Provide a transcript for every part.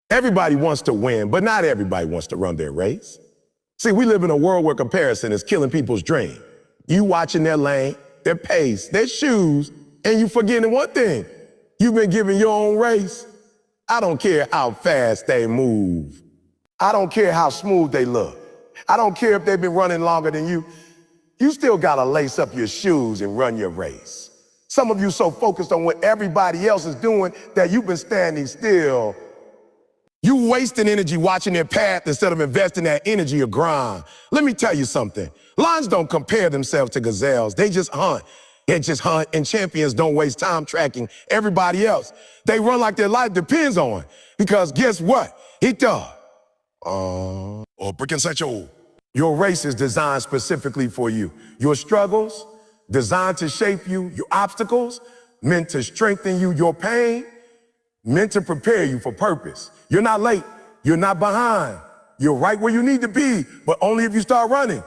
Everybody wants to win, but not everybody wants to run their race. See, we live in a world where comparison is killing people's dream. You watching their lane, their pace, their shoes, and you forgetting one thing. You've been given your own race. I don't care how fast they move. I don't care how smooth they look. I don't care if they've been running longer than you. You still gotta lace up your shoes and run your race. Some of you so focused on what everybody else is doing that you've been standing still. You wasting energy watching their path instead of investing that energy or grind. Let me tell you something. Lions don't compare themselves to gazelles. They just hunt. And champions don't waste time tracking everybody else. They run like their life depends on it. Because guess what? It does. Your race is designed specifically for you. Your struggles, designed to shape you. Your obstacles, meant to strengthen you. Your pain, meant to prepare you for purpose. You're not late. You're not behind. You're right where you need to be, but only if you start running.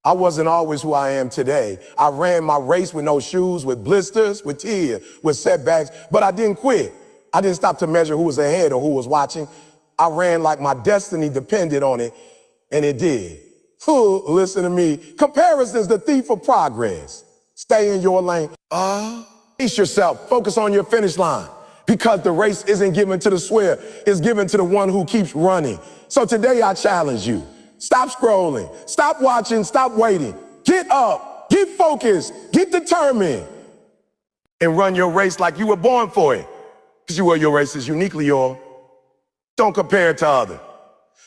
I wasn't always who I am today. I ran my race with no shoes, with blisters, with tears, with setbacks, but I didn't quit. I didn't stop to measure who was ahead or who was watching. I ran like my destiny depended on it, and it did. Listen to me. Comparison's the thief of progress. Stay in your lane. Pace yourself. Focus on your finish line. Because the race isn't given to the swift, it's given to the one who keeps running. So today I challenge you. Stop scrolling, stop watching, stop waiting. Get up, get focused, get determined, and run your race like you were born for it. Because your race is uniquely yours. Don't compare it to others.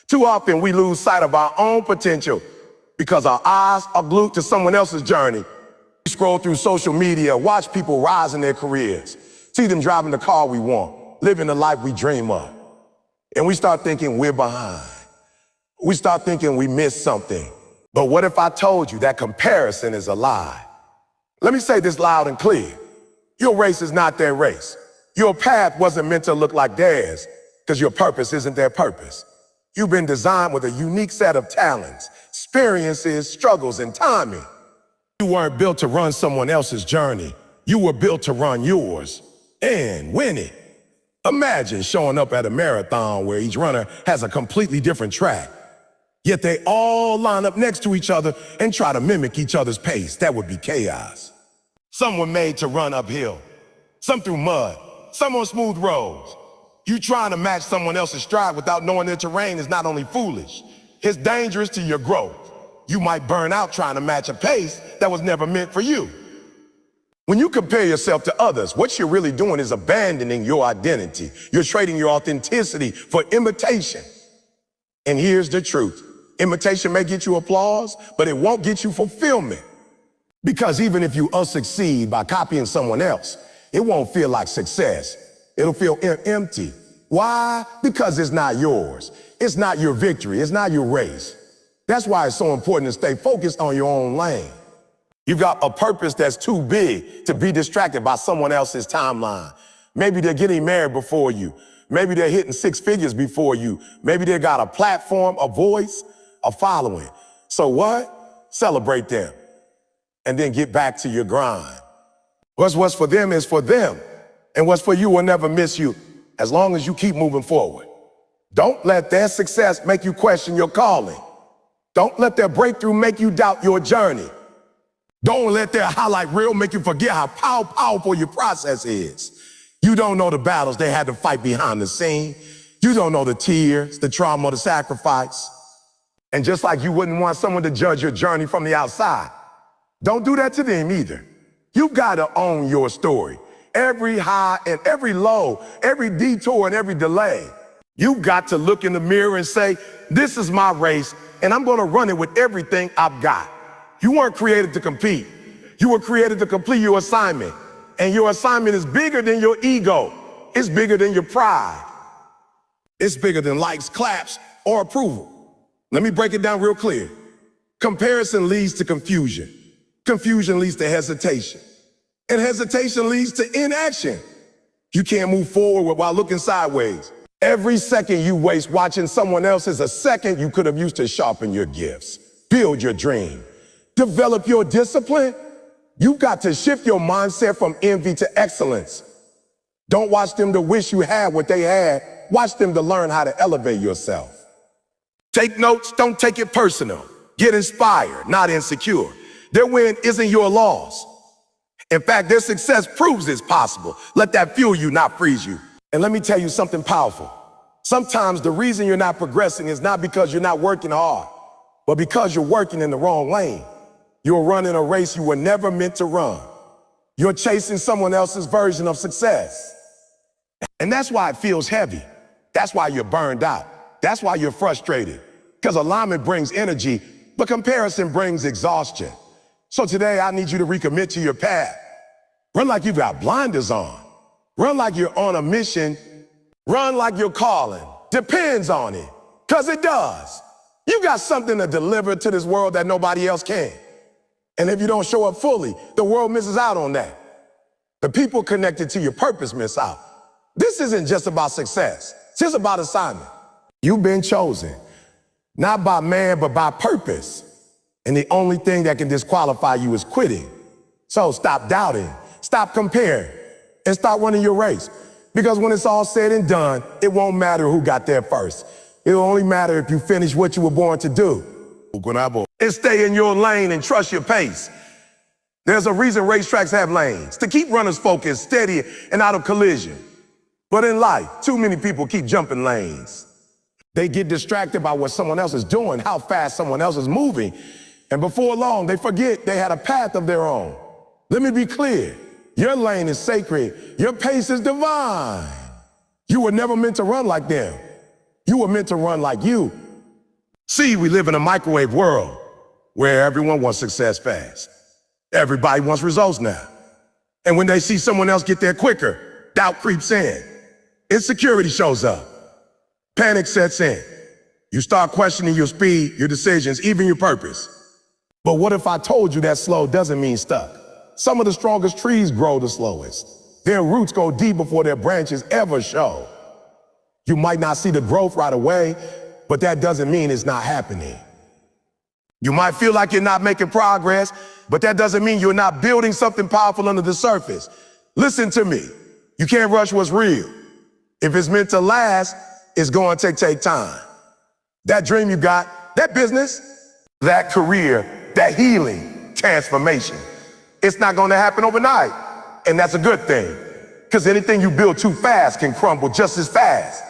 Too often we lose sight of our own potential because our eyes are glued to someone else's journey. We scroll through social media, watch people rise in their careers, see them driving the car we want, living the life we dream of. And we start thinking we're behind. We start thinking we missed something. But what if I told you that comparison is a lie? Let me say this loud and clear. Your race is not their race. Your path wasn't meant to look like theirs because your purpose isn't their purpose. You've been designed with a unique set of talents, experiences, struggles, and timing. You weren't built to run someone else's journey. You were built to run yours and win it. Imagine showing up at a marathon where each runner has a completely different track. Yet they all line up next to each other and try to mimic each other's pace. That would be chaos. Some were made to run uphill, some through mud, some on smooth roads. You trying to match someone else's stride without knowing their terrain is not only foolish, it's dangerous to your growth. You might burn out trying to match a pace that was never meant for you. When you compare yourself to others, what you're really doing is abandoning your identity. You're trading your authenticity for imitation. And here's the truth. Imitation may get you applause, but it won't get you fulfillment. Because even if you succeed by copying someone else, it won't feel like success. It'll feel empty. Why? Because it's not yours. It's not your victory. It's not your race. That's why it's so important to stay focused on your own lane. You've got a purpose that's too big to be distracted by someone else's timeline. Maybe they're getting married before you. Maybe they're hitting 6 figures before you. Maybe they got a platform, a voice, a following. So what? Celebrate them. And then get back to your grind. What's for them is for them. And what's for you will never miss you as long as you keep moving forward. Don't let their success make you question your calling. Don't let their breakthrough make you doubt your journey. Don't let their highlight reel make you forget how powerful your process is. You don't know the battles they had to fight behind the scene. You don't know the tears, the trauma, the sacrifice. And just like you wouldn't want someone to judge your journey from the outside, don't do that to them either. You've got to own your story. Every high and every low, every detour and every delay. You've got to look in the mirror and say, this is my race, and I'm going to run it with everything I've got. You weren't created to compete. You were created to complete your assignment. And your assignment is bigger than your ego. It's bigger than your pride. It's bigger than likes, claps, or approval. Let me break it down real clear. Comparison leads to confusion. Confusion leads to hesitation. And hesitation leads to inaction. You can't move forward while looking sideways. Every second you waste watching someone else is a second you could have used to sharpen your gifts, build your dream, develop your discipline. You've got to shift your mindset from envy to excellence. Don't watch them to wish you had what they had. Watch them to learn how to elevate yourself. Take notes, don't take it personal. Get inspired, not insecure. Their win isn't your loss. In fact, their success proves it's possible. Let that fuel you, not freeze you. And let me tell you something powerful. Sometimes the reason you're not progressing is not because you're not working hard, but because you're working in the wrong lane. You're running a race you were never meant to run. You're chasing someone else's version of success. And that's why it feels heavy. That's why you're burned out. That's why you're frustrated. Because alignment brings energy, but comparison brings exhaustion. So today I need you to recommit to your path. Run like you've got blinders on. Run like you're on a mission. Run like your calling depends on it, because it does. You got something to deliver to this world that nobody else can. And if you don't show up fully, the world misses out on that. The people connected to your purpose miss out. This isn't just about success. It's just about assignment. You've been chosen, not by man, but by purpose. And the only thing that can disqualify you is quitting. So stop doubting, stop comparing, and start running your race. Because when it's all said and done, it won't matter who got there first. It'll only matter if you finish what you were born to do. And stay in your lane and trust your pace. There's a reason racetracks have lanes, to keep runners focused, steady, and out of collision. But in life, too many people keep jumping lanes. They get distracted by what someone else is doing, how fast someone else is moving. And before long, they forget they had a path of their own. Let me be clear. Your lane is sacred. Your pace is divine. You were never meant to run like them. You were meant to run like you. See, we live in a microwave world where everyone wants success fast. Everybody wants results now. And when they see someone else get there quicker, doubt creeps in. Insecurity shows up. Panic sets in. You start questioning your speed, your decisions, even your purpose. But what if I told you that slow doesn't mean stuck? Some of the strongest trees grow the slowest. Their roots go deep before their branches ever show. You might not see the growth right away, but that doesn't mean it's not happening. You might feel like you're not making progress, but that doesn't mean you're not building something powerful under the surface. Listen to me. You can't rush what's real. If it's meant to last, it's going to take time. That dream you got, that business, that career, that healing, transformation, it's not going to happen overnight. And that's a good thing, because anything you build too fast can crumble just as fast.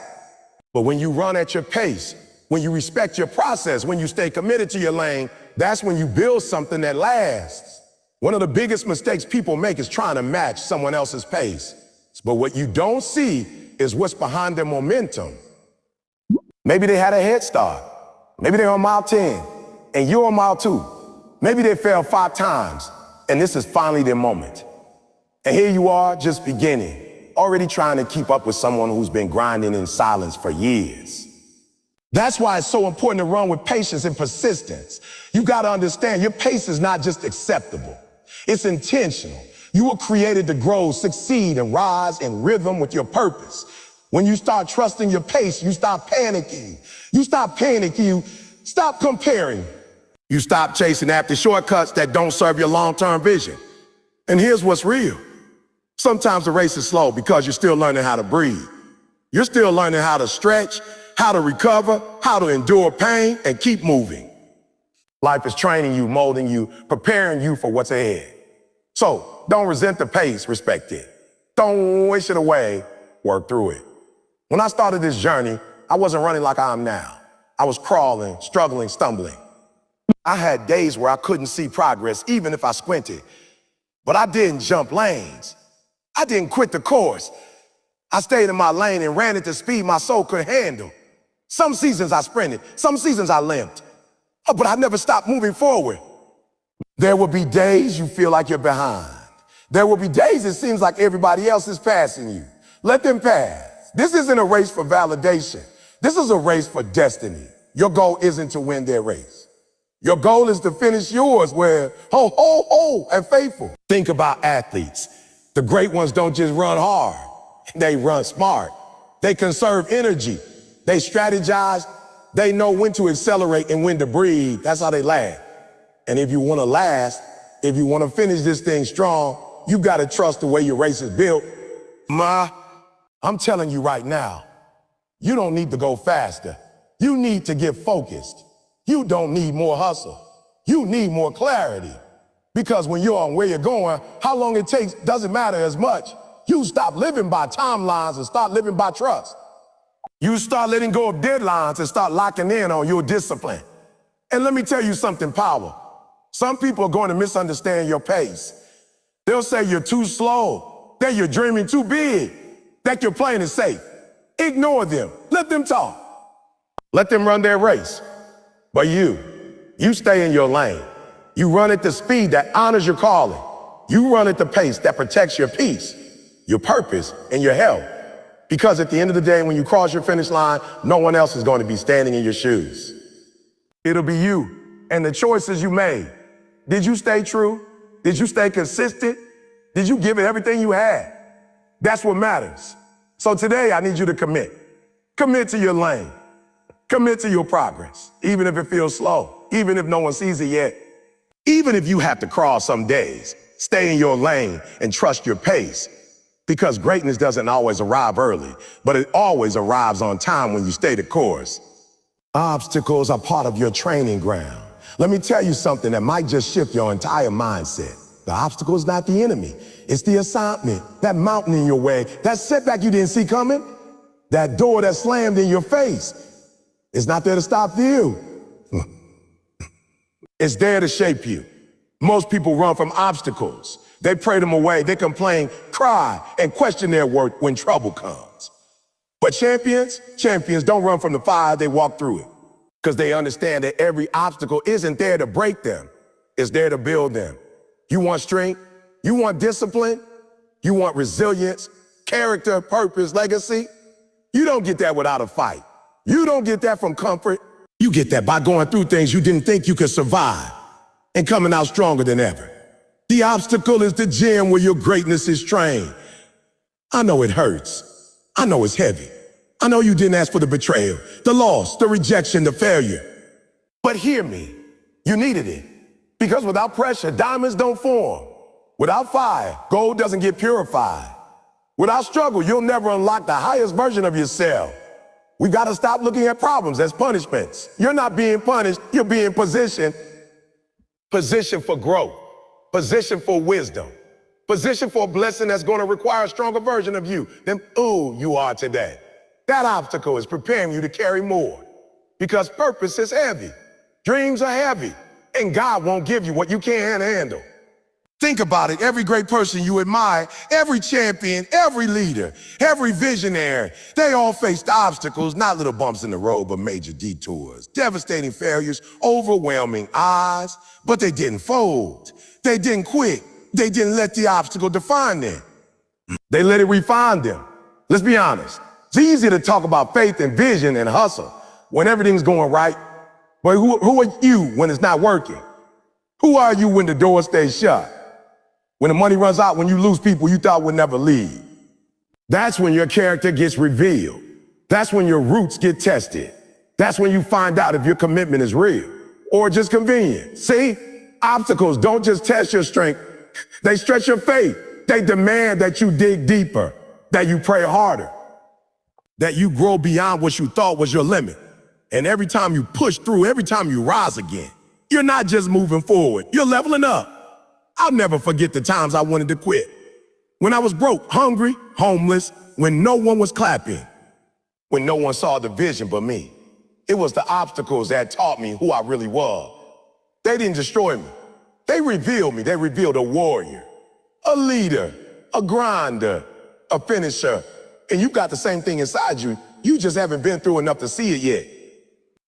But when you run at your pace, when you respect your process, when you stay committed to your lane, that's when you build something that lasts. One of the biggest mistakes people make is trying to match someone else's pace. But what you don't see is what's behind their momentum. Maybe they had a head start. Maybe they're on mile 10 and you're on mile 2. Maybe they failed 5 times and this is finally their moment. And here you are just beginning, already trying to keep up with someone who's been grinding in silence for years. That's why it's so important to run with patience and persistence. You got to understand your pace is not just acceptable. It's intentional. You were created to grow, succeed, and rise in rhythm with your purpose. When you start trusting your pace, you stop panicking. You stop panicking. You stop comparing. You stop chasing after shortcuts that don't serve your long-term vision. And here's what's real. Sometimes the race is slow because you're still learning how to breathe. You're still learning how to stretch, how to recover, how to endure pain, and keep moving. Life is training you, molding you, preparing you for what's ahead. So don't resent the pace, respect it. Don't wish it away, work through it. When I started this journey, I wasn't running like I am now. I was crawling, struggling, stumbling. I had days where I couldn't see progress, even if I squinted. But I didn't jump lanes. I didn't quit the course. I stayed in my lane and ran at the speed my soul could handle. Some seasons I sprinted, some seasons I limped. But I never stopped moving forward. There will be days you feel like you're behind. There will be days it seems like everybody else is passing you. Let them pass. This isn't a race for validation. This is a race for destiny. Your goal isn't to win their race. Your goal is to finish yours where, and faithful. Think about athletes. The great ones don't just run hard. They run smart. They conserve energy. They strategize. They know when to accelerate and when to breathe. That's how they last. And if you want to last, if you want to finish this thing strong, you got to trust the way your race is built. I'm telling you right now, You don't need to go faster. You need to get focused. You don't need more hustle. You need more clarity. Because when you're on where you're going, how long it takes doesn't matter as much. You stop living by timelines and start living by trust. You start letting go of deadlines and start locking in on your discipline. And let me tell you something powerful. Some people are going to misunderstand your pace. They'll say you're too slow, that you're dreaming too big, that you're playing it safe. Ignore them. Let them talk. Let them run their race. But you stay in your lane. You run at the speed that honors your calling. You run at the pace that protects your peace, your purpose, and your health. Because at the end of the day, when you cross your finish line, no one else is going to be standing in your shoes. It'll be you and the choices you made. Did you stay true? Did you stay consistent? Did you give it everything you had? That's what matters. So today, I need you to commit. Commit to your lane. Commit to your progress, even if it feels slow, even if no one sees it yet. Even if you have to crawl some days, stay in your lane and trust your pace. Because greatness doesn't always arrive early, but it always arrives on time when you stay the course. Obstacles are part of your training ground. Let me tell you something that might just shift your entire mindset. The obstacle is not the enemy. It's the assignment, that mountain in your way, that setback you didn't see coming, that door that slammed in your face. It's not there to stop you. It's there to shape you. Most people run from obstacles. They pray them away. They complain, cry, and question their worth when trouble comes. But champions don't run from the fire, they walk through it. Because they understand that every obstacle isn't there to break them. It's there to build them. You want strength? You want discipline? You want resilience, character, purpose, legacy? You don't get that without a fight. You don't get that from comfort. You get that by going through things you didn't think you could survive and coming out stronger than ever. The obstacle is the gym where your greatness is trained. I know it hurts. I know it's heavy. I know you didn't ask for the betrayal, the loss, the rejection, the failure. But hear me, you needed it. Because without pressure, diamonds don't form. Without fire, gold doesn't get purified. Without struggle, you'll never unlock the highest version of yourself. We got to stop looking at problems as punishments. You're not being punished, you're being positioned. Positioned for growth, positioned for wisdom, positioned for a blessing that's going to require a stronger version of you than you are today. That obstacle is preparing you to carry more because purpose is heavy, dreams are heavy, and God won't give you what you can't handle. Think about it. Every great person you admire, every champion, every leader, every visionary, they all faced obstacles, not little bumps in the road, but major detours, devastating failures, overwhelming odds, but they didn't fold. They didn't quit. They didn't let the obstacle define them. They let it refine them. Let's be honest. It's easy to talk about faith and vision and hustle when everything's going right. But who are you when it's not working? Who are you when the door stays shut? When the money runs out, when you lose people you thought would never leave. That's when your character gets revealed. That's when your roots get tested. That's when you find out if your commitment is real or just convenient. See, obstacles don't just test your strength. They stretch your faith. They demand that you dig deeper, that you pray harder, that you grow beyond what you thought was your limit. And every time you push through, every time you rise again, you're not just moving forward, you're leveling up. I'll never forget the times I wanted to quit. When I was broke, hungry, homeless, when no one was clapping, when no one saw the vision but me. It was the obstacles that taught me who I really was. They didn't destroy me. They revealed me. They revealed a warrior, a leader, a grinder, a finisher. And you got the same thing inside you. You just haven't been through enough to see it yet.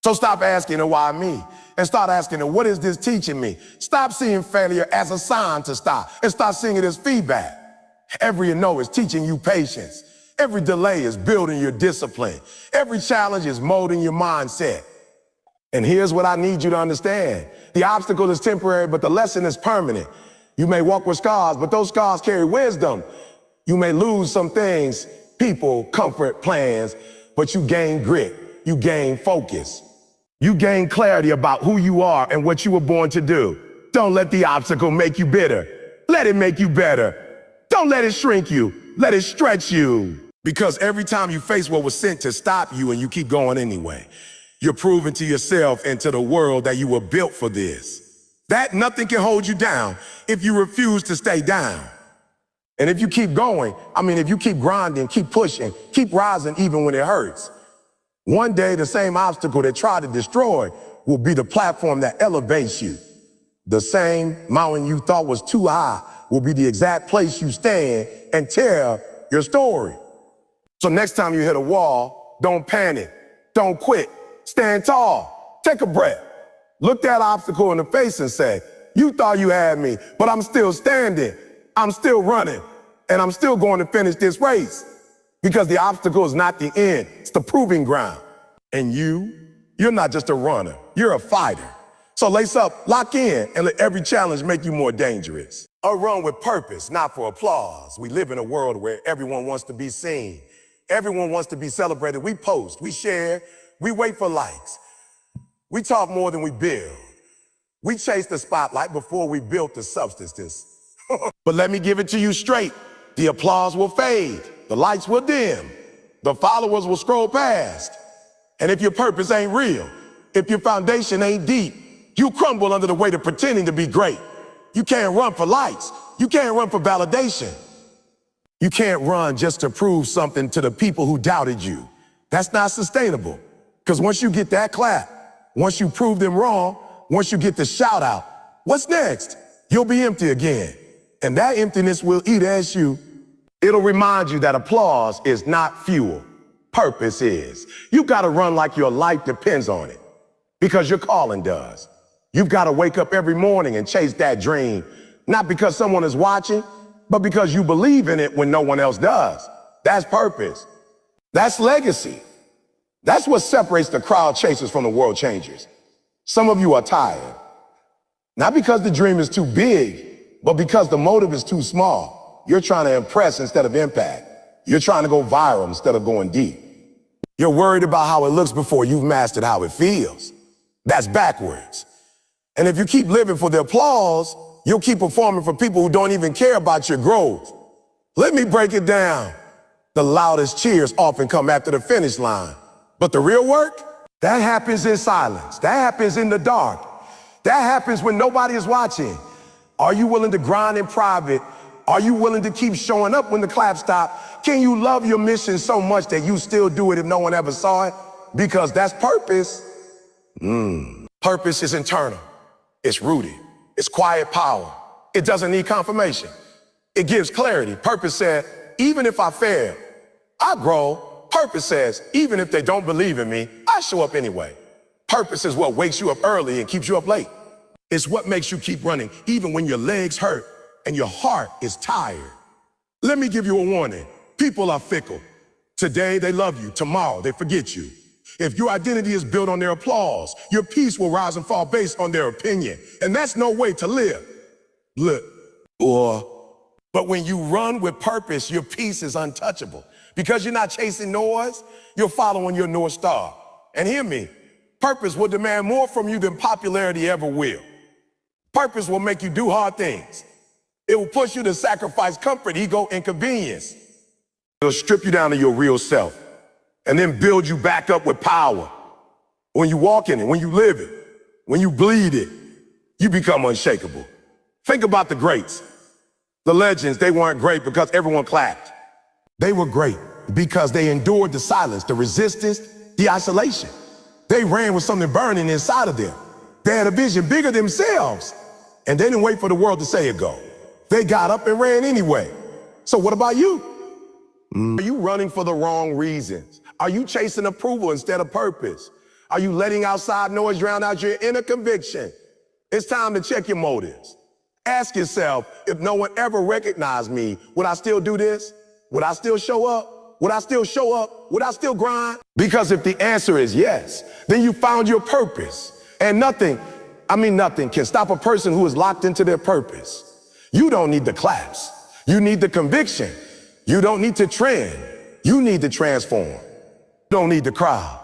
So stop asking why me and start asking what is this teaching me? Stop seeing failure as a sign to stop and start seeing it as feedback. Every no is teaching you patience. Every delay is building your discipline. Every challenge is molding your mindset. And here's what I need you to understand. The obstacle is temporary, but the lesson is permanent. You may walk with scars, but those scars carry wisdom. You may lose some things, people, comfort, plans, but you gain grit. You gain focus. You gain clarity about who you are and what you were born to do. Don't let the obstacle make you bitter. Let it make you better. Don't let it shrink you. Let it stretch you. Because every time you face what was sent to stop you and you keep going anyway, you're proving to yourself and to the world that you were built for this. That nothing can hold you down if you refuse to stay down. And if you keep going, if you keep grinding, keep pushing, keep rising even when it hurts, one day the same obstacle that tried to destroy will be the platform that elevates you. The same mountain you thought was too high will be the exact place you stand and tell your story. So next time you hit a wall, don't panic, don't quit, stand tall, take a breath. Look that obstacle in the face and say, you thought you had me, but I'm still standing, I'm still running, and I'm still going to finish this race. Because the obstacle is not the end, it's the proving ground. And you're not just a runner, you're a fighter. So lace up, lock in, and let every challenge make you more dangerous. A run with purpose, not for applause. We live in a world where everyone wants to be seen. Everyone wants to be celebrated. We post, we share, we wait for likes. We talk more than we build. We chase the spotlight before we built the substance. But let me give it to you straight. The applause will fade. The lights will dim. The followers will scroll past. And if your purpose ain't real, if your foundation ain't deep, you crumble under the weight of pretending to be great. You can't run for lights. You can't run for validation. You can't run just to prove something to the people who doubted you. That's not sustainable. Because once you get that clap, once you prove them wrong, once you get the shout out, what's next? You'll be empty again. And that emptiness will eat at you. It'll remind you that applause is not fuel. Purpose is. You've got to run like your life depends on it. Because your calling does. You've got to wake up every morning and chase that dream. Not because someone is watching, but because you believe in it when no one else does. That's purpose. That's legacy. That's what separates the crowd chasers from the world changers. Some of you are tired. Not because the dream is too big, but because the motive is too small. You're trying to impress instead of impact. You're trying to go viral instead of going deep. You're worried about how it looks before you've mastered how it feels. That's backwards. And if you keep living for the applause, you'll keep performing for people who don't even care about your growth. Let me break it down. The loudest cheers often come after the finish line. But the real work, that happens in silence. That happens in the dark. That happens when nobody is watching. Are you willing to grind in private? Are you willing to keep showing up when the claps stop? Can you love your mission so much that you still do it if no one ever saw it? Because that's purpose. Purpose is internal. It's rooted. It's quiet power. It doesn't need confirmation. It gives clarity. Purpose said, even if I fail, I grow. Purpose says, even if they don't believe in me, I show up anyway. Purpose is what wakes you up early and keeps you up late. It's what makes you keep running, even when your legs hurt and your heart is tired. Let me give you a warning. People are fickle. Today they love you. Tomorrow they forget you. If your identity is built on their applause, your peace will rise and fall based on their opinion. And that's no way to live. But when you run with purpose, your peace is untouchable. Because you're not chasing noise, you're following your North Star. And hear me, purpose will demand more from you than popularity ever will. Purpose will make you do hard things. It will push you to sacrifice comfort, ego, and convenience. It'll strip you down to your real self and then build you back up with power. When you walk in it, when you live it, when you bleed it, you become unshakable. Think about the greats. The legends, they weren't great because everyone clapped. They were great because they endured the silence, the resistance, the isolation. They ran with something burning inside of them. They had a vision bigger than themselves, and they didn't wait for the world to say it go. They got up and ran anyway. So what about you? Are you running for the wrong reasons? Are you chasing approval instead of purpose? Are you letting outside noise drown out your inner conviction? It's time to check your motives. Ask yourself, if no one ever recognized me, would I still do this? Would I still show up? Would I still show up? Would I still grind? Because if the answer is yes, then you found your purpose. And nothing can stop a person who is locked into their purpose. You don't need the claps. You need the conviction. You don't need to trend. You need to transform. You don't need the crowd.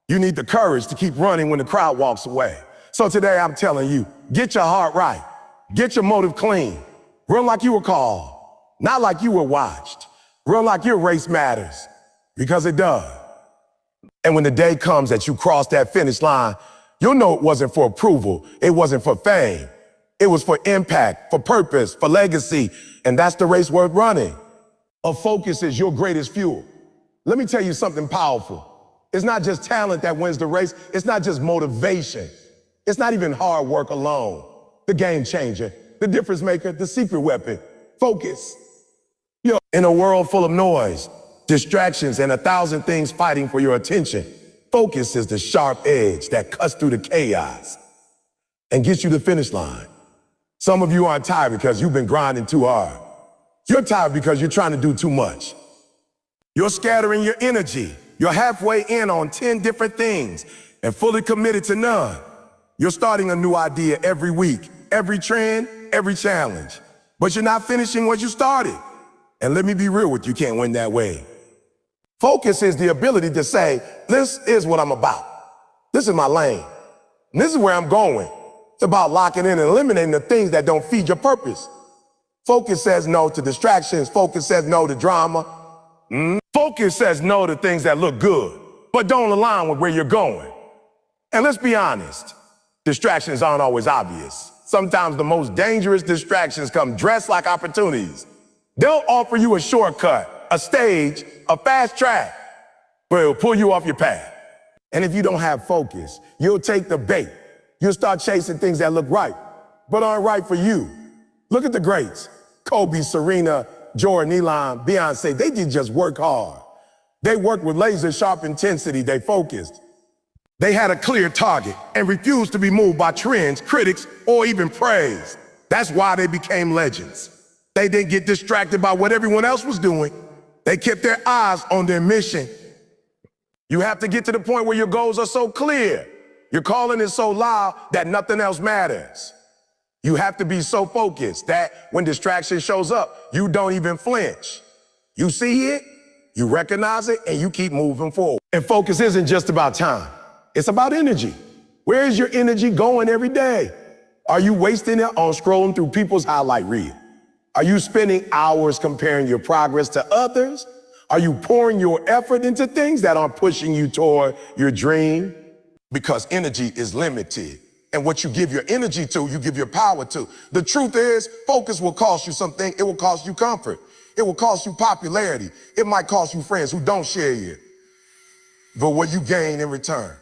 You need the courage to keep running when the crowd walks away. So today I'm telling you, get your heart right. Get your motive clean. Run like you were called, not like you were watched. Run like your race matters, because it does. And when the day comes that you cross that finish line, you'll know it wasn't for approval, it wasn't for fame. It was for impact, for purpose, for legacy, and that's the race worth running. A focus is your greatest fuel. Let me tell you something powerful. It's not just talent that wins the race. It's not just motivation. It's not even hard work alone. The game changer, the difference maker, the secret weapon, focus. In a world full of noise, distractions, and 1,000 things fighting for your attention, focus is the sharp edge that cuts through the chaos and gets you to the finish line. Some of you aren't tired because you've been grinding too hard. You're tired because you're trying to do too much. You're scattering your energy. You're halfway in on 10 different things and fully committed to none. You're starting a new idea every week, every trend, every challenge. But you're not finishing what you started. And let me be real with you, can't win that way. Focus is the ability to say, this is what I'm about. This is my lane. And this is where I'm going. It's about locking in and eliminating the things that don't feed your purpose. Focus says no to distractions. Focus says no to drama. Focus says no to things that look good, but don't align with where you're going. And let's be honest, distractions aren't always obvious. Sometimes the most dangerous distractions come dressed like opportunities. They'll offer you a shortcut, a stage, a fast track, but it'll pull you off your path. And if you don't have focus, you'll take the bait. You'll start chasing things that look right, but aren't right for you. Look at the greats. Kobe, Serena, Jordan, Elon, Beyonce, they didn't just work hard. They worked with laser sharp intensity. They focused. They had a clear target and refused to be moved by trends, critics, or even praise. That's why they became legends. They didn't get distracted by what everyone else was doing. They kept their eyes on their mission. You have to get to the point where your goals are so clear, your calling is so loud that nothing else matters. You have to be so focused that when distraction shows up, you don't even flinch. You see it, you recognize it, and you keep moving forward. And focus isn't just about time. It's about energy. Where is your energy going every day? Are you wasting it on scrolling through people's highlight reel? Are you spending hours comparing your progress to others? Are you pouring your effort into things that aren't pushing you toward your dream? Because energy is limited. And what you give your energy to, you give your power to. The truth is, focus will cost you something. It will cost you comfort. It will cost you popularity. It might cost you friends who don't share you. But what you gain in return,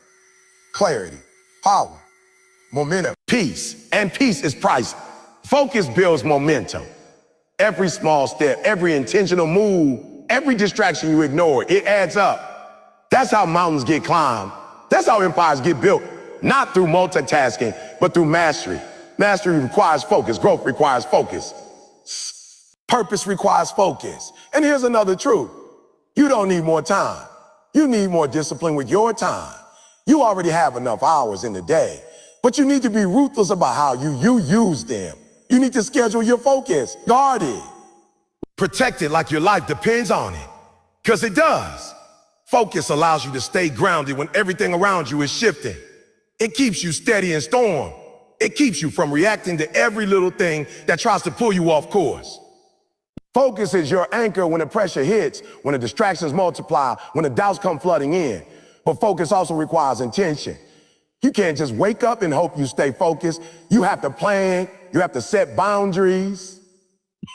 clarity, power, momentum, peace. And peace is priceless. Focus builds momentum. Every small step, every intentional move, every distraction you ignore, it adds up. That's how mountains get climbed. That's how empires get built. Not through multitasking, but through mastery. Mastery requires focus. Growth requires focus. Purpose requires focus. And here's another truth. You don't need more time. You need more discipline with your time. You already have enough hours in the day, but you need to be ruthless about how you use them. You need to schedule your focus. Guard it. Protect it like your life depends on it. Because it does. Focus allows you to stay grounded when everything around you is shifting. It keeps you steady in storm. It keeps you from reacting to every little thing that tries to pull you off course. Focus is your anchor when the pressure hits, when the distractions multiply, when the doubts come flooding in. But focus also requires intention. You can't just wake up and hope you stay focused. You have to plan. You have to set boundaries.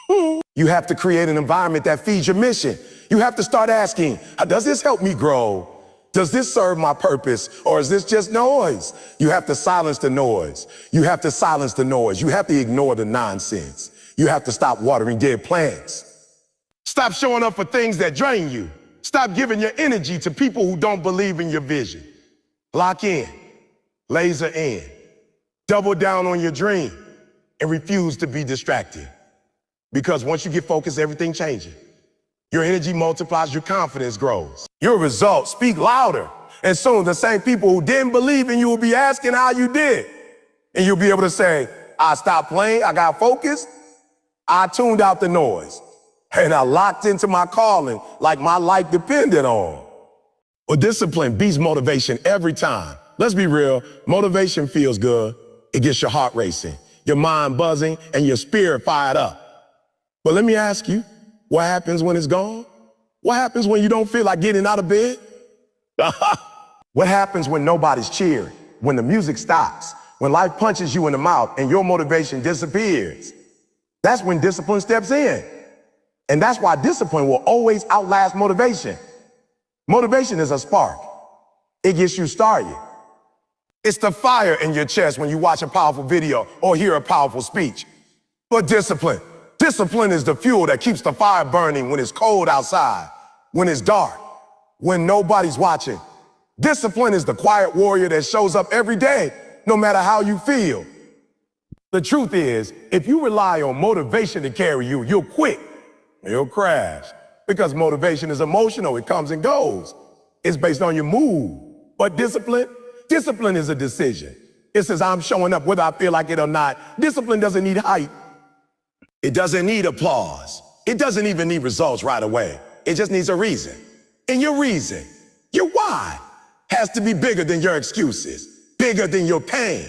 You have to create an environment that feeds your mission. You have to start asking, does this help me grow? Does this serve my purpose, or is this just noise? You have to silence the noise. You have to silence the noise. You have to ignore the nonsense. You have to stop watering dead plants. Stop showing up for things that drain you. Stop giving your energy to people who don't believe in your vision. Lock in, laser in, double down on your dream, and refuse to be distracted. Because once you get focused, everything changes. Your energy multiplies, your confidence grows. Your results speak louder. And soon the same people who didn't believe in you will be asking how you did. And you'll be able to say, I stopped playing, I got focused, I tuned out the noise, and I locked into my calling like my life depended on. Well, discipline beats motivation every time. Let's be real, motivation feels good. It gets your heart racing, your mind buzzing, and your spirit fired up. But let me ask you, what happens when it's gone? What happens when you don't feel like getting out of bed? What happens when nobody's cheering? When the music stops? When life punches you in the mouth and your motivation disappears? That's when discipline steps in. And that's why discipline will always outlast motivation. Motivation is a spark. It gets you started. It's the fire in your chest when you watch a powerful video or hear a powerful speech. But discipline is the fuel that keeps the fire burning when it's cold outside, when it's dark, when nobody's watching. Discipline is the quiet warrior that shows up every day, no matter how you feel. The truth is, if you rely on motivation to carry you, you'll quit. You'll crash. Because motivation is emotional. It comes and goes. It's based on your mood. But discipline is a decision. It says, I'm showing up whether I feel like it or not. Discipline doesn't need hype. It doesn't need applause. It doesn't even need results right away. It just needs a reason. And your reason, your why, has to be bigger than your excuses, bigger than your pain,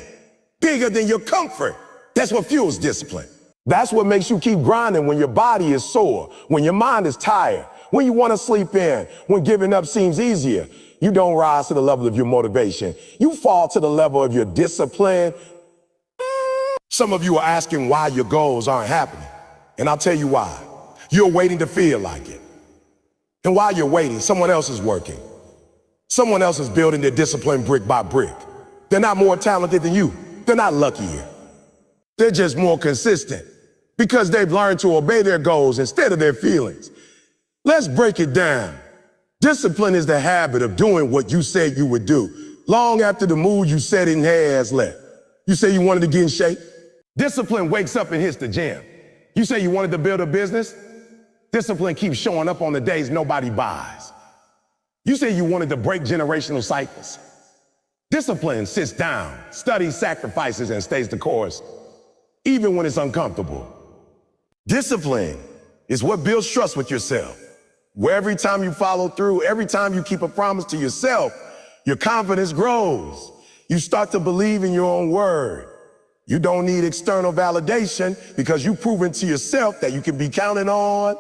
bigger than your comfort. That's what fuels discipline. That's what makes you keep grinding when your body is sore, when your mind is tired, when you want to sleep in, when giving up seems easier. You don't rise to the level of your motivation. You fall to the level of your discipline. Some of you are asking why your goals aren't happening. And I'll tell you why. You're waiting to feel like it. And while you're waiting, someone else is working. Someone else is building their discipline brick by brick. They're not more talented than you. They're not luckier. They're just more consistent because they've learned to obey their goals instead of their feelings. Let's break it down. Discipline is the habit of doing what you said you would do, long after the mood you set in has left. You say you wanted to get in shape. Discipline wakes up and hits the gym. You say you wanted to build a business. Discipline keeps showing up on the days nobody buys. You say you wanted to break generational cycles. Discipline sits down, studies, sacrifices, and stays the course, even when it's uncomfortable. Discipline is what builds trust with yourself, where every time you follow through, every time you keep a promise to yourself, your confidence grows. You start to believe in your own word. You don't need external validation because you've proven to yourself that you can be counted on.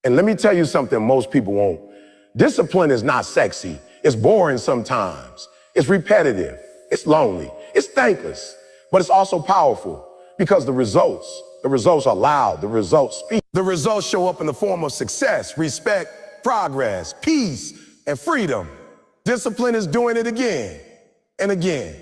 And let me tell you something most people won't. Discipline is not sexy. It's boring sometimes. It's repetitive. It's lonely. It's thankless. But it's also powerful because the results are loud. The results speak. The results show up in the form of success, respect, progress, peace, and freedom. Discipline is doing it again and again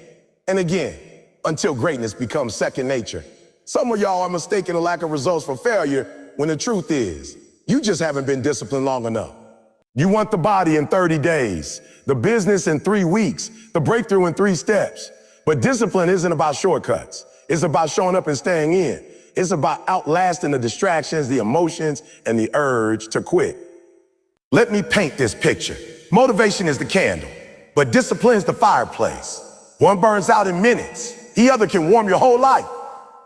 and again until greatness becomes second nature. Some of y'all are mistaking a lack of results for failure when the truth is you just haven't been disciplined long enough. You want the body in 30 days, the business in 3 weeks, the breakthrough in 3 steps. But discipline isn't about shortcuts. It's about showing up and staying in. It's about outlasting the distractions, the emotions, and the urge to quit. Let me paint this picture. Motivation is the candle, but discipline is the fireplace. One burns out in minutes. The other can warm your whole life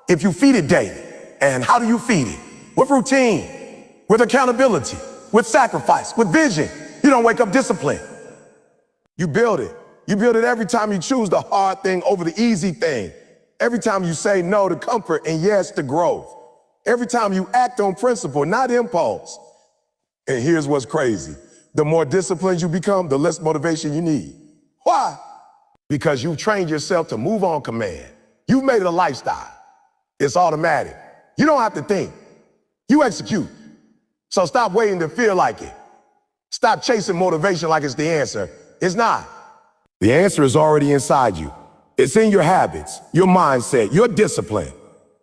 if you feed it daily. And how do you feed it? With routine, with accountability, with sacrifice, with vision. You don't wake up disciplined. You build it. You build it every time you choose the hard thing over the easy thing. Every time you say no to comfort and yes to growth. Every time you act on principle, not impulse. And here's what's crazy. The more disciplined you become, the less motivation you need. Why? Because you've trained yourself to move on command. You've made it a lifestyle. It's automatic. You don't have to think. You execute. So stop waiting to feel like it. Stop chasing motivation like it's the answer. It's not. The answer is already inside you. It's in your habits, your mindset, your discipline.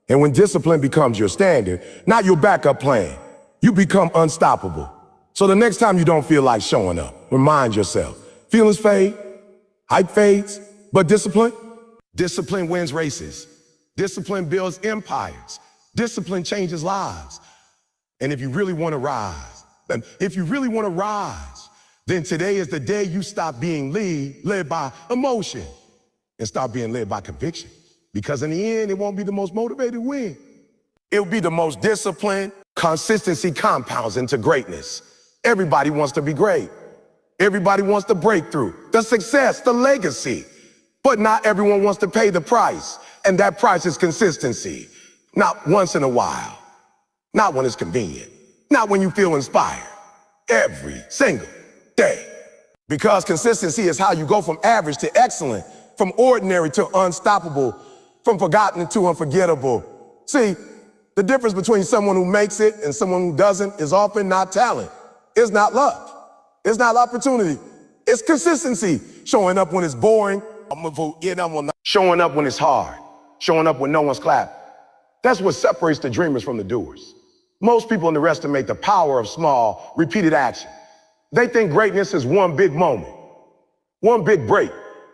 And when discipline becomes your standard, not your backup plan, you become unstoppable. So the next time you don't feel like showing up, remind yourself. Feelings fade, hype fades, but discipline wins races. Discipline builds empires. Discipline changes lives. And if you really want to rise, then today is the day you stop being led by emotion and start being led by conviction. Because in the end, it won't be the most motivated win. It'll be the most disciplined. Consistency compounds into greatness. Everybody wants to be great. Everybody wants the breakthrough, the success, the legacy. But not everyone wants to pay the price. And that price is consistency. Not once in a while. Not when it's convenient. Not when you feel inspired. every single day. Because consistency is how you go from average to excellent, from ordinary to unstoppable, from forgotten to unforgettable. See, the difference between someone who makes it and someone who doesn't is often not talent. It's not luck. It's not opportunity. It's consistency. Showing up when it's boring, showing up when it's hard, showing up when no one's clapping. That's what separates the dreamers from the doers. Most people underestimate the power of small, repeated action. They think greatness is one big moment, one big break,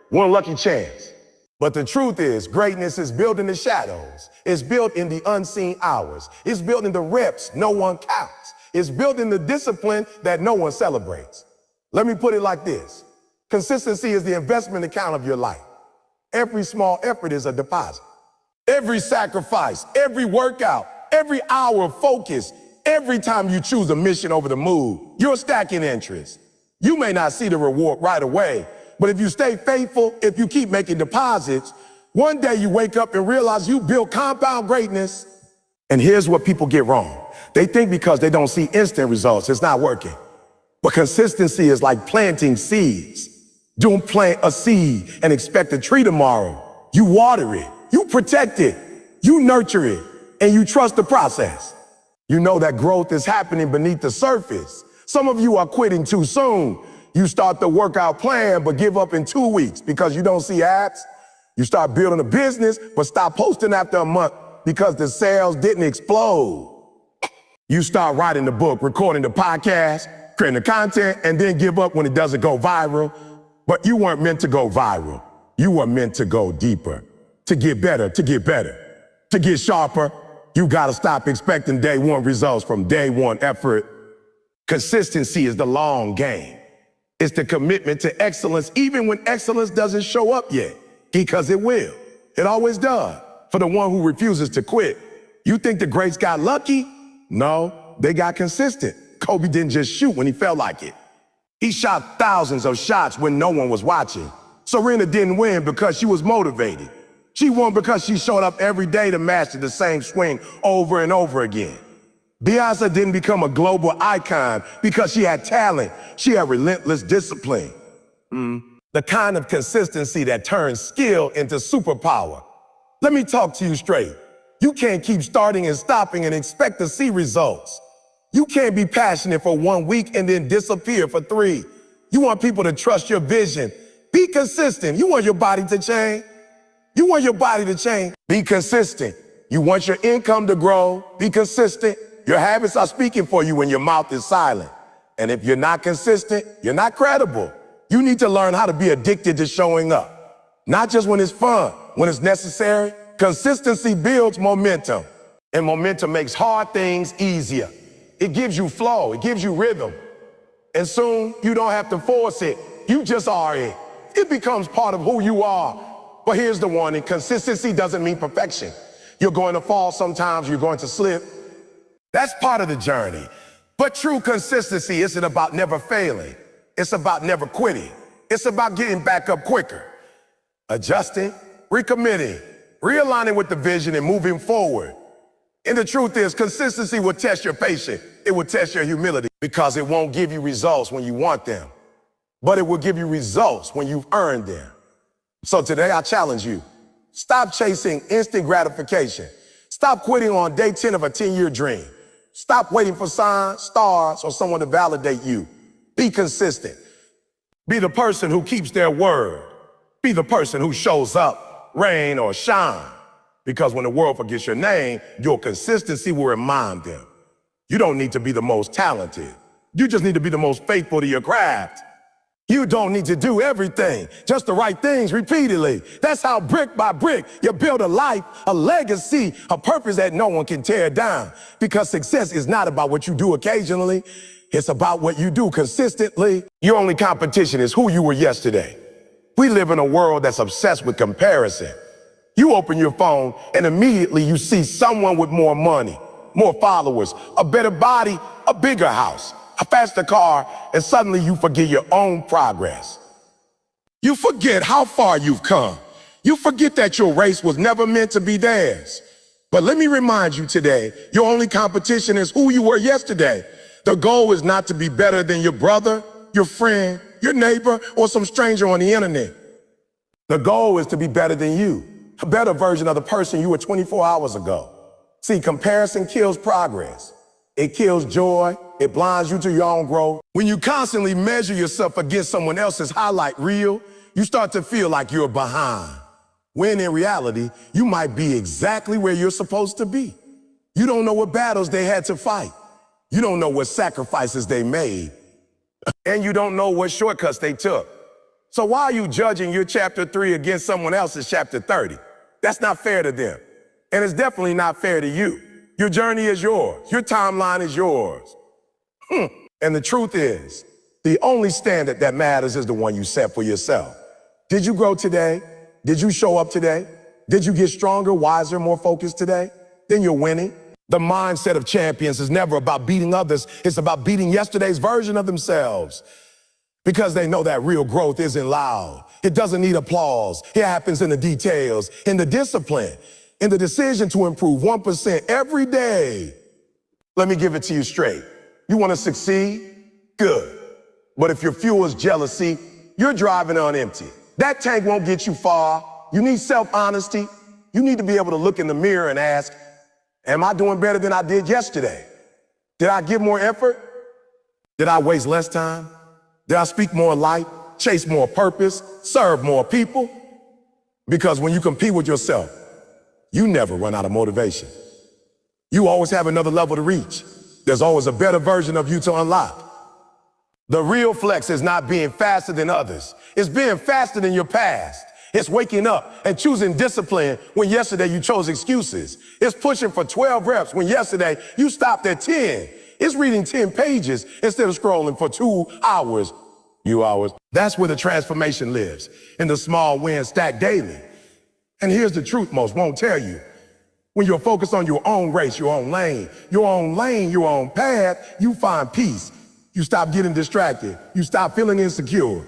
one lucky chance. But the truth is, greatness is built in the shadows. It's built in the unseen hours. It's built in the reps no one counts. It's built in the discipline that no one celebrates. Let me put it like this. Consistency is the investment account of your life. Every small effort is a deposit. Every sacrifice, every workout, every hour of focus, every time you choose a mission over the mood, you're stacking interest. You may not see the reward right away, but if you stay faithful, if you keep making deposits, one day you wake up and realize you built compound greatness. And here's what people get wrong. They think because they don't see instant results, it's not working. But consistency is like planting seeds. Don't plant a seed and expect a tree tomorrow. You water it, you protect it, you nurture it, and you trust the process. You know that growth is happening beneath the surface. Some of you are quitting too soon. You start the workout plan, but give up in 2 weeks because you don't see abs. You start building a business, but stop posting after a month because the sales didn't explode. You start writing the book, recording the podcast, creating the content, and then give up when it doesn't go viral. But you weren't meant to go viral. You were meant to go deeper, to get better, to get sharper. You gotta stop expecting day one results from day one effort. Consistency is the long game. It's the commitment to excellence, even when excellence doesn't show up yet, because it will. It always does, for the one who refuses to quit. You think the greats got lucky? No, they got consistent. Kobe didn't just shoot when he felt like it. He shot thousands of shots when no one was watching. Serena didn't win because she was motivated. She won because she showed up every day to master the same swing over and over again. Beyonce didn't become a global icon because she had talent. She had relentless discipline. The kind of consistency that turns skill into superpower. Let me talk to you straight. You can't keep starting and stopping and expect to see results. You can't be passionate for 1 week and then disappear for 3. You want people to trust your vision. Be consistent. You want your body to change. You want your body to change. Be consistent. You want your income to grow. Be consistent. Your habits are speaking for you when your mouth is silent. And if you're not consistent, you're not credible. You need to learn how to be addicted to showing up. Not just when it's fun, when it's necessary. Consistency builds momentum. And momentum makes hard things easier. It gives you flow. It gives you rhythm. And soon you don't have to force it. You just are it. It becomes part of who you are. But here's the warning. Consistency doesn't mean perfection. You're going to fall sometimes. You're going to slip. That's part of the journey. But true consistency isn't about never failing. It's about never quitting. It's about getting back up quicker. Adjusting, recommitting, realigning with the vision and moving forward. And the truth is, consistency will test your patience. It will test your humility because it won't give you results when you want them, but it will give you results when you've earned them. So today I challenge you, stop chasing instant gratification. Stop quitting on day 10 of a 10-year dream. Stop waiting for signs, stars, or someone to validate you. Be consistent. Be the person who keeps their word. Be the person who shows up, rain or shine. Because when the world forgets your name, your consistency will remind them. You don't need to be the most talented. You just need to be the most faithful to your craft. You don't need to do everything, just the right things repeatedly. That's how brick by brick you build a life, a legacy, a purpose that no one can tear down. Because success is not about what you do occasionally. It's about what you do consistently. Your only competition is who you were yesterday. We live in a world that's obsessed with comparison. You open your phone and immediately you see someone with more money, more followers, a better body, a bigger house, a faster car, and suddenly you forget your own progress. You forget how far you've come. You forget that your race was never meant to be theirs. But let me remind you today, your only competition is who you were yesterday. The goal is not to be better than your brother, your friend, your neighbor, or some stranger on the internet. The goal is to be better than you, a better version of the person you were 24 hours ago. See, comparison kills progress. It kills joy. It blinds you to your own growth. When you constantly measure yourself against someone else's highlight reel, you start to feel like you're behind, when in reality, you might be exactly where you're supposed to be. You don't know what battles they had to fight. You don't know what sacrifices they made. And you don't know what shortcuts they took. So why are you judging your chapter 3 against someone else's chapter 30? That's not fair to them. And it's definitely not fair to you. Your journey is yours. Your timeline is yours. And the truth is, the only standard that matters is the one you set for yourself. Did you grow today? Did you show up today? Did you get stronger, wiser, more focused today? Then you're winning. The mindset of champions is never about beating others. It's about beating yesterday's version of themselves. Because they know that real growth isn't loud. It doesn't need applause. It happens in the details, in the discipline, in the decision to improve 1% every day. Let me give it to you straight. You want to succeed? Good. But if your fuel is jealousy, you're driving on empty. That tank won't get you far. You need self-honesty. You need to be able to look in the mirror and ask, am I doing better than I did yesterday? Did I give more effort? Did I waste less time? Did I speak more light, chase more purpose, serve more people? Because when you compete with yourself, you never run out of motivation. You always have another level to reach. There's always a better version of you to unlock. The real flex is not being faster than others. It's being faster than your past. It's waking up and choosing discipline when yesterday you chose excuses. It's pushing for 12 reps when yesterday you stopped at 10. It's reading 10 pages instead of scrolling for 2 hours. That's where the transformation lives, in the small wins stacked daily. And here's the truth most won't tell you. When you're focused on your own race, your own lane, your own path, you find peace. You stop getting distracted. You stop feeling insecure.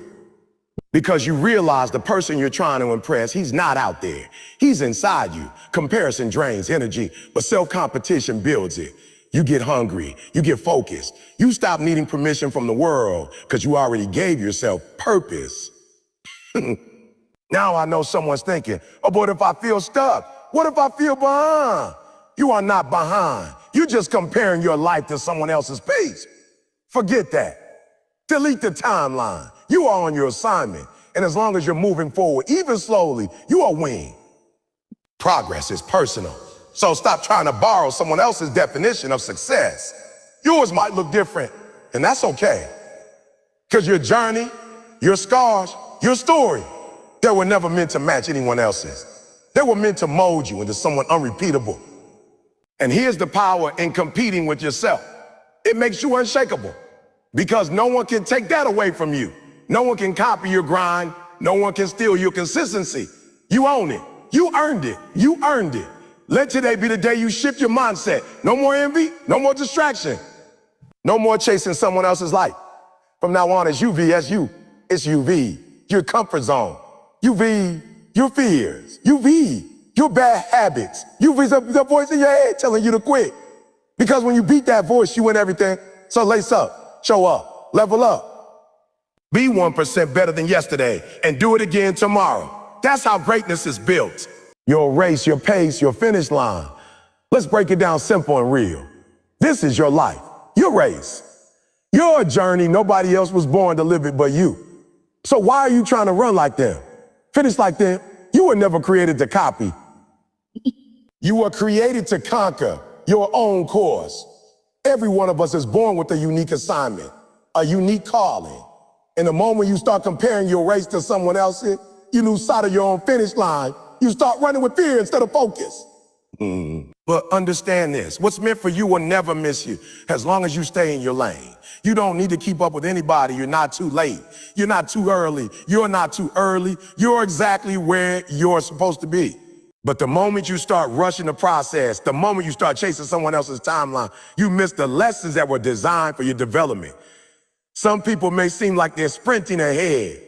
Because you realize the person you're trying to impress, he's not out there. He's inside you. Comparison drains energy, but self-competition builds it. You get hungry. You get focused. You stop needing permission from the world because you already gave yourself purpose. Now I know someone's thinking, oh, but if I feel stuck? What if I feel behind? You are not behind. You're just comparing your life to someone else's pace. Forget that. Delete the timeline. You are on your assignment. And as long as you're moving forward, even slowly, you are winning. Progress is personal. So stop trying to borrow someone else's definition of success. Yours might look different, and that's okay. Because your journey, your scars, your story, they were never meant to match anyone else's. They were meant to mold you into someone unrepeatable. And here's the power in competing with yourself. It makes you unshakable because no one can take that away from you. No one can copy your grind. No one can steal your consistency. You own it. You earned it. You earned it. Let today be the day you shift your mindset. No more envy. No more distraction. No more chasing someone else's light. From now on, it's UV, it's you. It's UV, your comfort zone. UV, your fears. UV, your bad habits. UV, the voice in your head telling you to quit. Because when you beat that voice, you win everything. So lace up, show up, level up. Be 1% better than yesterday and do it again tomorrow. That's how greatness is built. Your race, your pace, your finish line. Let's break it down simple and real. This is your life, your race, your journey. Nobody else was born to live it but you. So why are you trying to run like them? Finish like them? You were never created to copy. You were created to conquer your own course. Every one of us is born with a unique assignment, a unique calling. And the moment you start comparing your race to someone else's, you lose sight of your own finish line. You start running with fear instead of focus. But understand this, what's meant for you will never miss you as long as you stay in your lane. You don't need to keep up with anybody. You're not too late. You're not too early. You're not too early. You're exactly where you're supposed to be. But the moment you start rushing the process, the moment you start chasing someone else's timeline, you miss the lessons that were designed for your development. Some people may seem like they're sprinting ahead.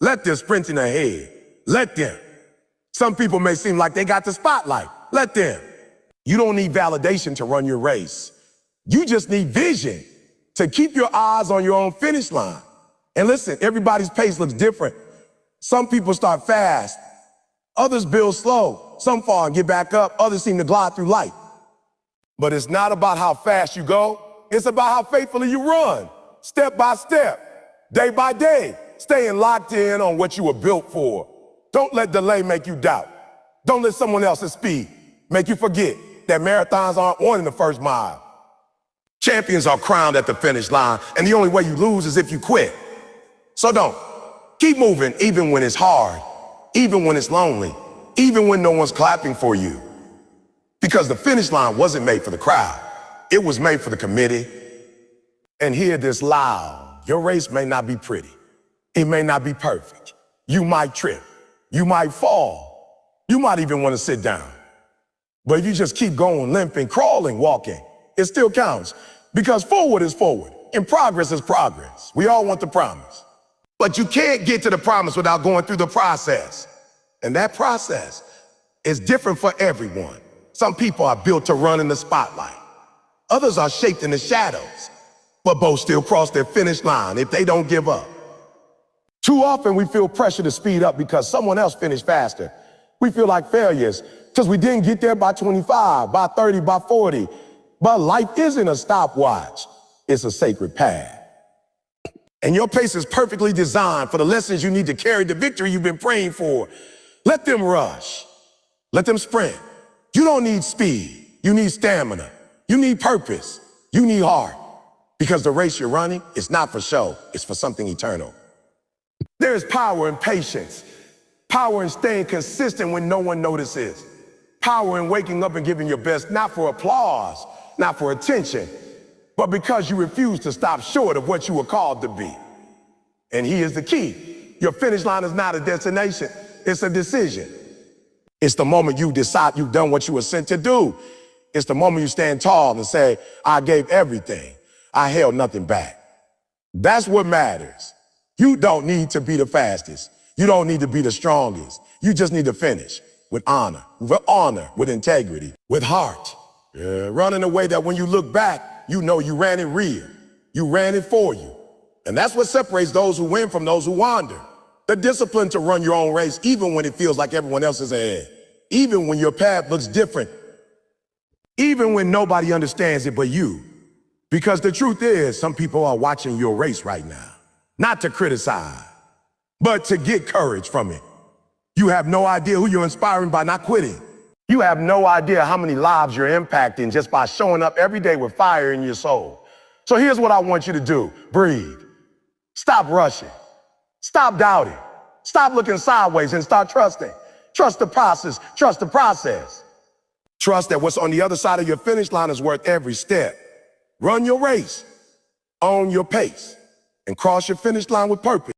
Let them sprinting ahead. Let them. Some people may seem like they got the spotlight. Let them. You don't need validation to run your race. You just need vision. to keep your eyes on your own finish line. And listen, everybody's pace looks different. Some people start fast, others build slow. Some fall and get back up, others seem to glide through life. But it's not about how fast you go, it's about how faithfully you run, step by step, day by day, staying locked in on what you were built for. Don't let delay make you doubt. Don't let someone else's speed make you forget that marathons aren't won in the first mile. Champions are crowned at the finish line, and the only way you lose is if you quit. So don't. Keep moving even when it's hard, even when it's lonely, even when no one's clapping for you. Because the finish line wasn't made for the crowd. It was made for the committee. And hear this loud. Your race may not be pretty. It may not be perfect. You might trip. You might fall. You might even want to sit down. But if you just keep going, limping, crawling, walking, it still counts. Because forward is forward, and progress is progress. We all want the promise. But you can't get to the promise without going through the process. And that process is different for everyone. Some people are built to run in the spotlight. Others are shaped in the shadows, but both still cross their finish line if they don't give up. Too often we feel pressure to speed up because someone else finished faster. We feel like failures because we didn't get there by 25, by 30, by 40. But life isn't a stopwatch. It's a sacred path. And your pace is perfectly designed for the lessons you need to carry the victory you've been praying for. Let them rush. Let them sprint. You don't need speed. You need stamina. You need purpose. You need heart. Because the race you're running is not for show. It's for something eternal. There is power in patience. Power in staying consistent when no one notices. Power in waking up and giving your best, not for applause, not for attention, but because you refuse to stop short of what you were called to be. And here's the key. Your finish line is not a destination. It's a decision. It's the moment you decide you've done what you were sent to do. It's the moment you stand tall and say, I gave everything. I held nothing back. That's what matters. You don't need to be the fastest. You don't need to be the strongest. You just need to finish with honor, with integrity, with heart. Run in a way that when you look back, you know you ran it real. You ran it for you. And that's what separates those who win from those who wander. The discipline to run your own race, even when it feels like everyone else is ahead. Even when your path looks different. Even when nobody understands it but you. Because the truth is, some people are watching your race right now. Not to criticize, but to get courage from it. You have no idea who you're inspiring by not quitting. You have no idea how many lives you're impacting just by showing up every day with fire in your soul. So here's what I want you to do. Breathe. Stop rushing. Stop doubting. Stop looking sideways and start trusting. Trust the process. Trust the process. Trust that what's on the other side of your finish line is worth every step. Run your race. Own your pace. And cross your finish line with purpose.